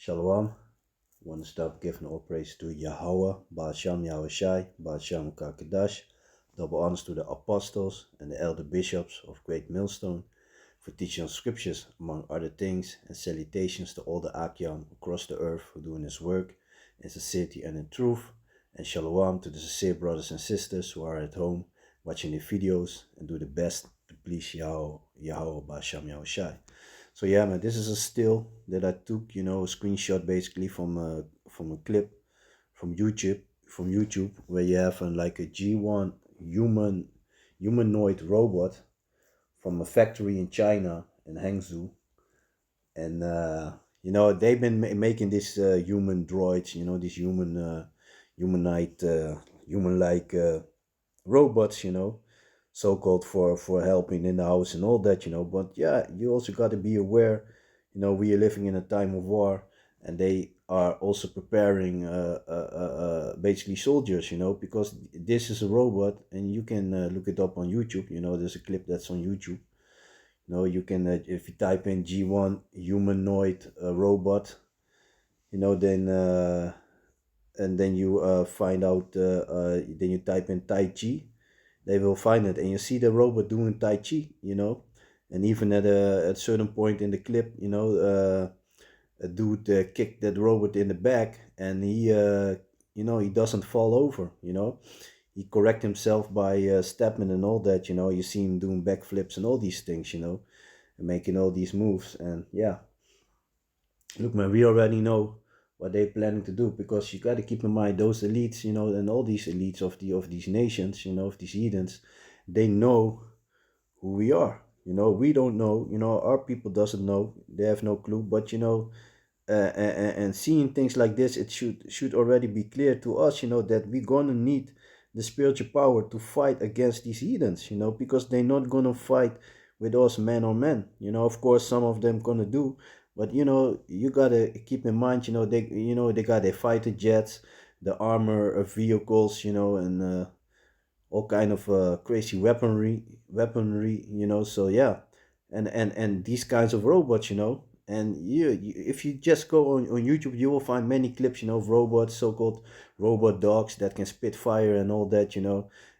Shalom. Want to start giving all praise to Yahweh, Ba'asham Yahushai, Ba'asham Kakadash. Double honors to the apostles and the elder bishops of Great Millstone for teaching us scriptures, among other things, and salutations to all the Akyam across the earth for doing this work in sincerity and in truth. And shalom to the sincere brothers and sisters who are at home watching the videos and do the best to please Yahweh Ba'asham Yahushai. So yeah, man, this is a still that I took, a screenshot basically from a clip from YouTube, where you have like a G1 humanoid robot from a factory in China in Hangzhou, and they've been making this human droids, these human-like robots, so-called for helping in the house and all that, but yeah, you also got to be aware, we are living in a time of war, and they are also preparing basically soldiers, because this is a robot, and you can look it up on YouTube. There's a clip that's on YouTube. You can if you type in G1 humanoid robot, then and then you find out, then you type in Tai Chi, they will find it, and you see the robot doing Tai Chi, and even at a certain point in the clip, a dude kicked that robot in the back, and he doesn't fall over, he correct himself by stepping and all that, you see him doing backflips and all these things, and making all these moves, and yeah, look, man, we already know what they're planning to do, because you got to keep in mind those elites, and all these elites of these nations, of these heathens, they know who we are. We don't know. Our people doesn't know. They have no clue. But and seeing things like this, it should already be clear to us, that we're gonna need the spiritual power to fight against these heathens, because they're not gonna fight with us man on man. Of course, some of them gonna do, but you gotta keep in mind, they got their fighter jets, the armor vehicles, and all kind of crazy weaponry, so yeah, and these kinds of robots, and if you just go on YouTube, you will find many clips, of robots, so-called robot dogs that can spit fire and all that,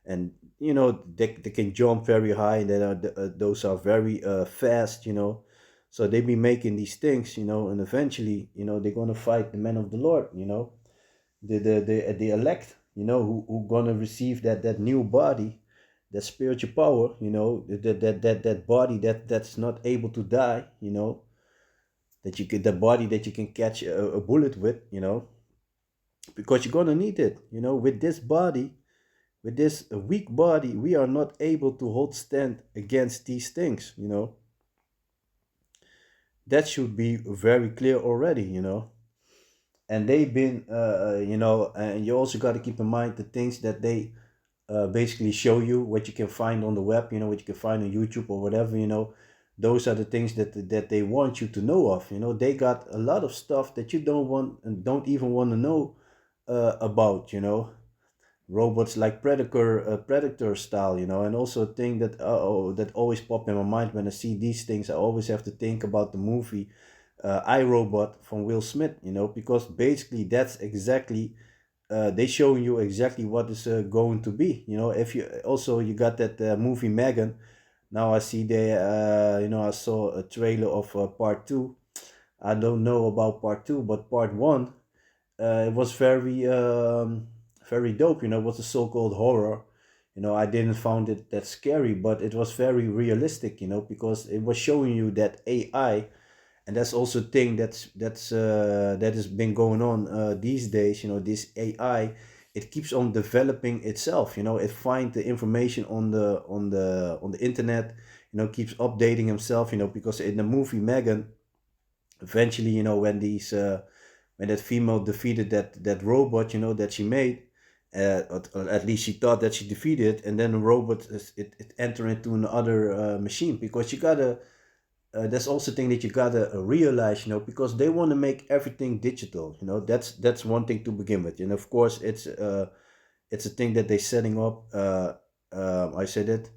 and they can jump very high, those are very fast, so they be making these things, and eventually, they're gonna fight the men of the Lord, the elect, who gonna receive that new body, that spiritual power, that body that's not able to die, that you get the body that you can catch a bullet with, because you're gonna need it, with this body, with this weak body, we are not able to hold stand against these things, that should be very clear already, and they've been and you also got to keep in mind the things that they basically show you, what you can find on the web, what you can find on YouTube or whatever, those are the things that they want you to know of. They got a lot of stuff that you don't want and don't even want to know about, robots like predator style, and also a thing that that always pop in my mind when I see these things. I always have to think about the movie iRobot from Will Smith, because basically that's exactly they showing you exactly what is going to be. If you also you got that movie Megan. Now I see they I saw a trailer of part two. I don't know about part two, but part one, it was very dope. It was a so-called horror. I didn't find it that scary, but it was very realistic. Because it was showing you that AI, and that's also a thing that has been going on these days. This AI, it keeps on developing itself. It finds the information on the internet. Keeps updating himself. Because in the movie Megan, eventually, when that female defeated that robot, that she made, or at least she thought that she defeated, and then the robot it entered into another machine, because you gotta that's also a thing that you gotta realize, because they want to make everything digital. That's one thing to begin with, and of course it's a thing that they're setting up. I said it,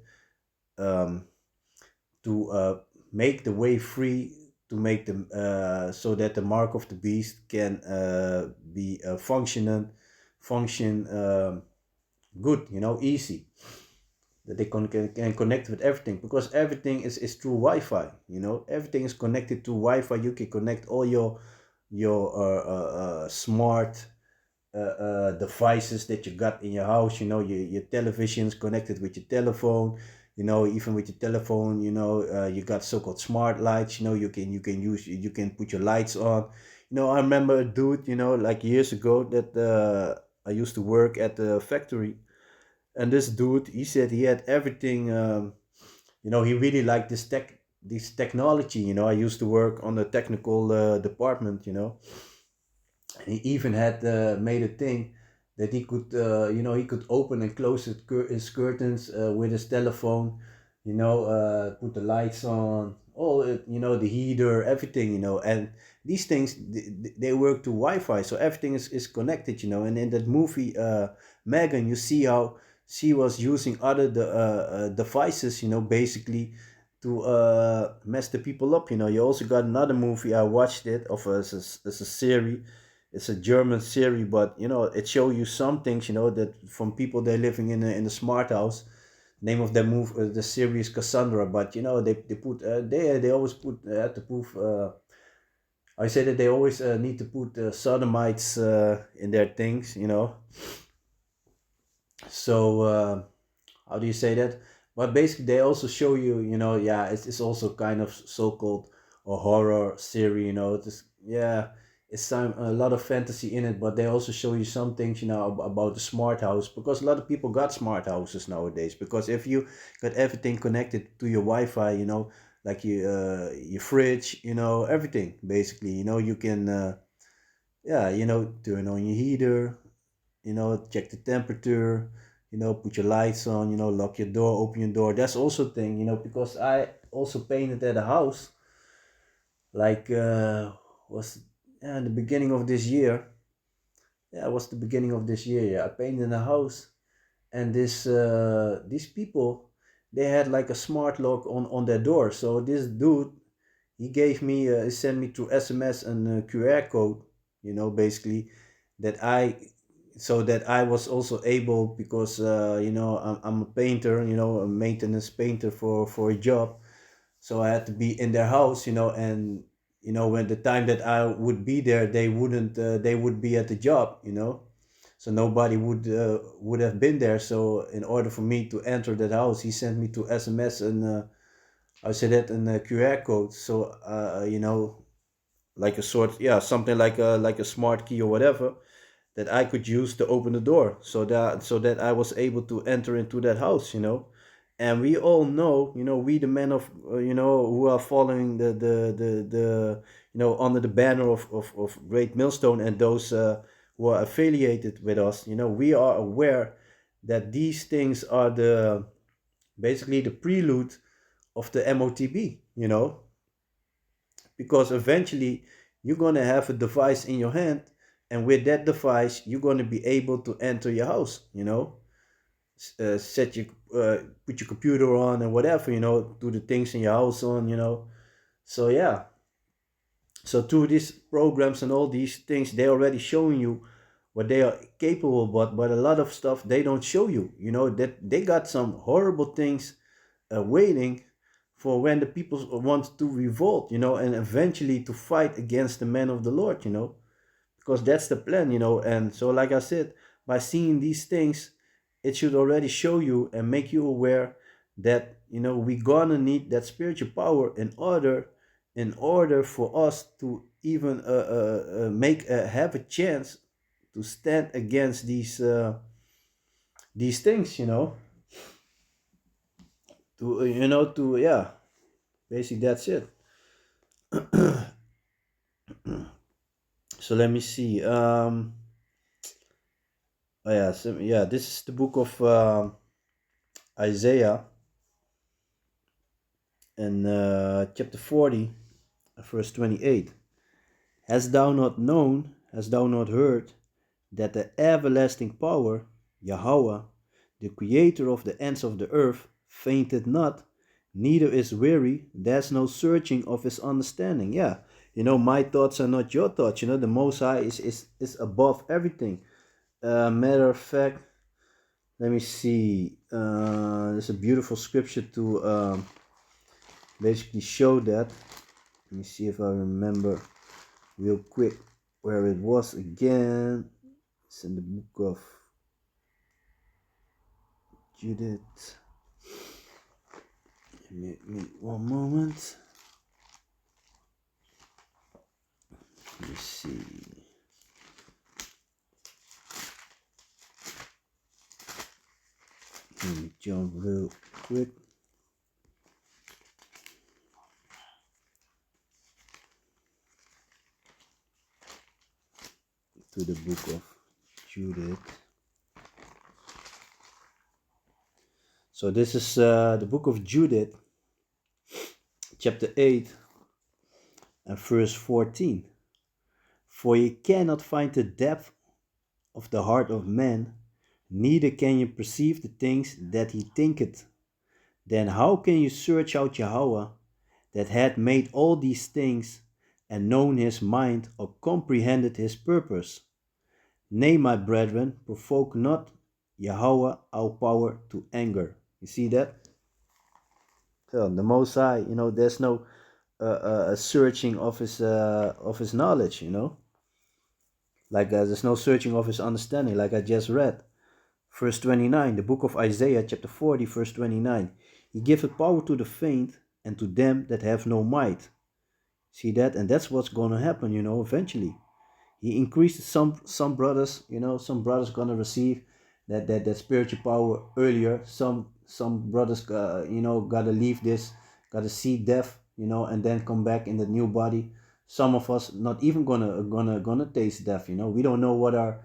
to make the way free to make them so that the mark of the beast can be function good, easy, that they can connect with everything, because everything is through Wi-Fi. Everything is connected to Wi-Fi. You can connect all your smart devices that you got in your house. Your television is connected with your telephone. Even with your telephone, you got so-called smart lights. You can put your lights on. I remember a dude, like years ago, that I used to work at the factory, and this dude, he said he had everything. He really liked this technology. I used to work on the technical department. He even had made a thing that he could open and close his curtains with his telephone. Put the lights on, all it, the heater, everything. And these things, they work to Wi-Fi, so everything is connected. And in that movie, Megan, you see how she was using other devices, basically to mess the people up. You also got another movie, I watched it, of as a series. It's a German series, but it show you some things, that from people they're living in a smart house. Name of the movie, the series, Cassandra. But they put they always put to prove. I say that they always need to put sodomites in their things. So how do you say that? But basically, they also show you, yeah, it's also kind of so-called a horror series. It's, yeah, it's a lot of fantasy in it, but they also show you some things, about the smart house, because a lot of people got smart houses nowadays. Because if you got everything connected to your Wi-Fi, like your fridge, everything basically, you can, yeah, turn on your heater, check the temperature, put your lights on, lock your door, open your door. That's also a thing, because I also painted at a house, like, was yeah, the beginning of this year. Yeah, it was the beginning of this year. Yeah, I painted a house, and these people, they had like a smart lock on their door. So this dude, he sent me through SMS and QR code, basically, that I was also able, because I'm a painter, a maintenance painter for a job. So I had to be in their house, and when the time that I would be there, they would be at the job, so nobody would have been there. So in order for me to enter that house, he sent me to SMS, and I said that in a QR code. So like a sort, yeah, something like a smart key or whatever, that I could use to open the door, so that I was able to enter into that house. And we all know, we the men of, who are following the under the banner of Great Millstone, and those who are affiliated with us, we are aware that these things are the basically the prelude of the MOTB, because eventually you're going to have a device in your hand, and with that device you're going to be able to enter your house, set your put your computer on and whatever, do the things in your house on, so yeah. So through these programs and all these things, they already showing you what they are capable, but a lot of stuff they don't show you, that they got some horrible things waiting for when the people want to revolt, and eventually to fight against the men of the Lord, because that's the plan, And so, like I said, by seeing these things, it should already show you and make you aware that we gonna need that spiritual power in order for us to even make have a chance to stand against these things, to yeah, basically that's it. So let me see. Oh yeah, this is the book of Isaiah, and chapter 40, verse 28. Hast thou not known, hast thou not heard, that the everlasting power, Yahweh, the creator of the ends of the earth, fainted not, neither is weary. There's no searching of his understanding. Yeah, my thoughts are not your thoughts. The Most High is above everything. Matter of fact, let me see. There's a beautiful scripture to basically show that. Let me see if I remember real quick where it was again. It's in the book of Judith. Give me one moment. Let me see. Let me jump real quick. To the book of Judith. So this is the book of Judith, chapter 8 and verse 14. For ye cannot find the depth of the heart of man, neither can you perceive the things that he thinketh. Then how can you search out Yahweh, that had made all these things, and known his mind, or comprehended his purpose? Nay, my brethren, provoke not Yahweh our power to anger. You see that? So the Most High, there's no searching of his knowledge, like there's no searching of his understanding, like I just read. Verse 29, the book of Isaiah, chapter 40, verse 29. He giveth power to the faint, and to them that have no might. See that? And that's what's going to happen, eventually. He increased some brothers, some brothers gonna receive that spiritual power earlier. Some brothers, gotta leave this, gotta see death, and then come back in the new body. Some of us not even gonna taste death. We don't know what our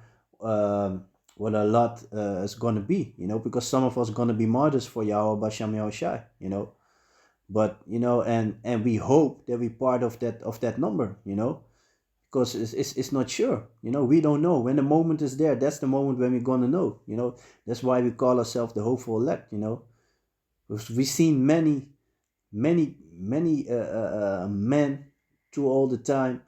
lot is gonna be. Because some of us gonna be martyrs for Yahweh Basham Yahushai. But and we hope that we part of that number. Because it's not sure. We don't know. When the moment is there, that's the moment when we're gonna know. That's why we call ourselves the hopeful elect. Because we've seen many men through all the time,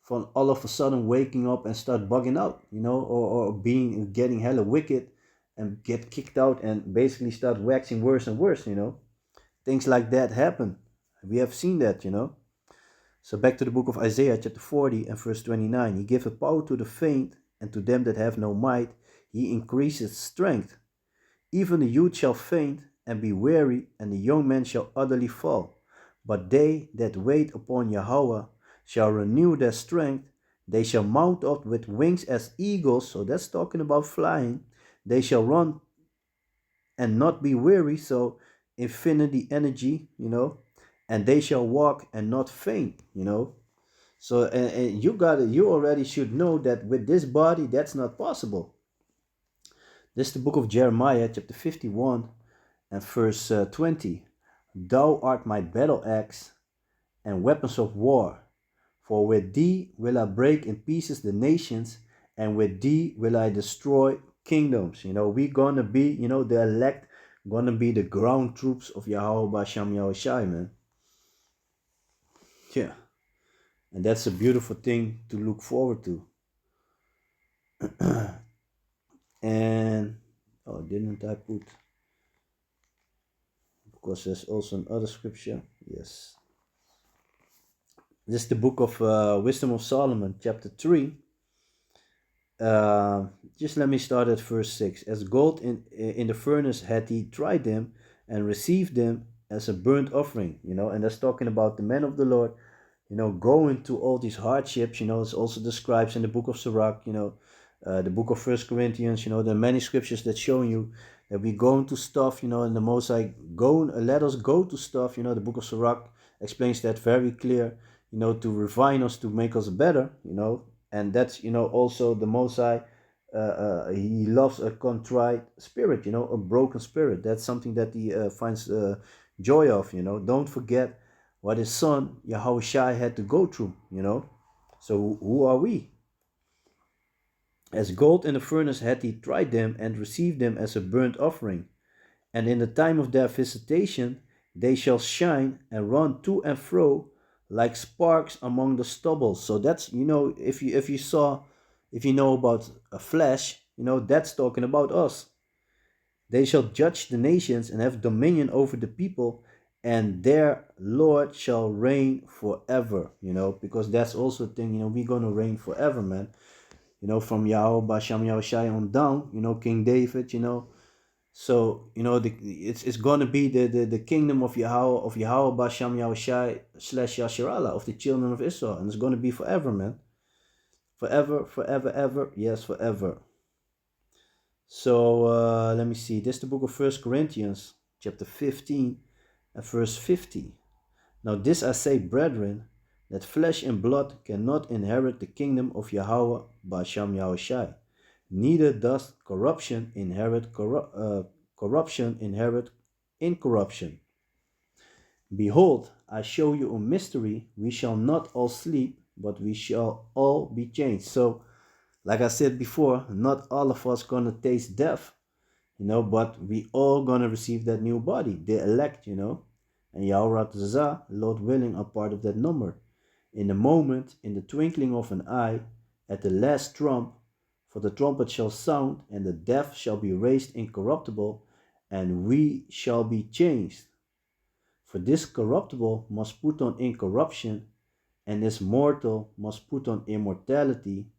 from all of a sudden waking up and start bugging out, or getting hella wicked and get kicked out and basically start waxing worse and worse. Things like that happen. We have seen that. So back to the book of Isaiah, chapter 40 and verse 29. He giveth power to the faint, and to them that have no might, he increaseth strength. Even the youth shall faint and be weary, and the young man shall utterly fall. But they that wait upon Yahweh shall renew their strength. They shall mount up with wings as eagles. So that's talking about flying. They shall run and not be weary. So infinity energy, and they shall walk and not faint, So and you already should know that with this body that's not possible. This is the book of Jeremiah, chapter 51 and verse 20. Thou art my battle axe and weapons of war, for with thee will I break in pieces the nations, and with thee will I destroy kingdoms. We gonna be, the elect, gonna be the ground troops of Yahweh Basham Yahushai, man. Yeah. And that's a beautiful thing to look forward to. And didn't I put, because there's also another scripture. Yes, this is the book of Wisdom of Solomon, chapter 3. Just let me start at verse 6. As gold in the furnace had he tried them and received them as a burnt offering. And that's talking about the men of the Lord, going to all these hardships. It's also describes in the book of Sirach, the book of First Corinthians. There are many scriptures that show you that we go into stuff, and the Most High let us go to stuff. The book of Sirach explains that very clear, to refine us, to make us better, and that's, also the Most High, he loves a contrite spirit, a broken spirit. That's something that he finds joy of. Don't forget what his son Yahushua had to go through. So who are we? As gold in the furnace had he tried them and received them as a burnt offering. And in the time of their visitation, They shall shine and run to and fro like sparks among the stubble. So that's, if you know about a flash, that's talking about us. They shall judge the nations and have dominion over the people, and their Lord shall reign forever. Because that's also a thing. We're gonna reign forever, man. From Yahweh Basham Yahushai on down. King David. So it's gonna be the kingdom of Yahweh Basham Yahushai slash Yasharallah of the children of Israel, and it's gonna be forever, man. Forever, forever, ever. Yes, forever. So let me see. This is the book of First Corinthians, chapter 15, and verse 50. Now this I say, brethren, that flesh and blood cannot inherit the kingdom of Yahweh Basham Yahushai. Neither does corruption inherit incorruption. Behold, I show you a mystery. We shall not all sleep, but we shall all be changed. So, like I said before, not all of us gonna taste death, but we all gonna receive that new body, the elect, and Yahweh, Lord willing, are part of that number. In a moment, in the twinkling of an eye, at the last trump, for the trumpet shall sound, and the deaf shall be raised incorruptible, and we shall be changed. For this corruptible must put on incorruption, and this mortal must put on immortality.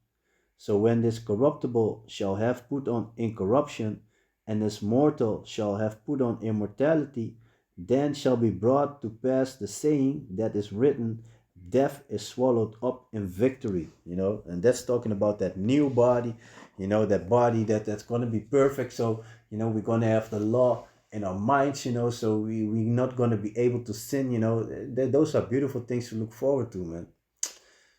So when this corruptible shall have put on incorruption, and this mortal shall have put on immortality, then shall be brought to pass the saying that is written, death is swallowed up in victory. And that's talking about that new body, that body that's going to be perfect. So we're going to have the law in our minds, so we're not going to be able to sin. Those are beautiful things to look forward to, man.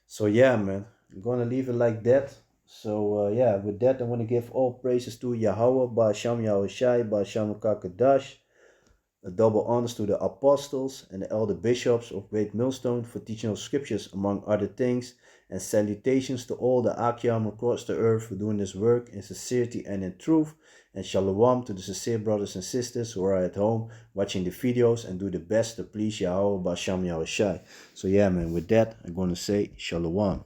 So yeah, man, I'm gonna leave it like that. So yeah, with that, I want to give all praises to Yahweh, Ba'asham Yahushai, Ba'asham Kakadash. A double honors to the apostles and the elder bishops of Great Millstone for teaching us scriptures, among other things. And salutations to all the Akyam across the earth for doing this work in sincerity and in truth. And shalom to the sincere brothers and sisters who are at home watching the videos and do the best to please Yahweh Ba'asham Yahushai. So yeah, man, with that, I'm going to say shalom.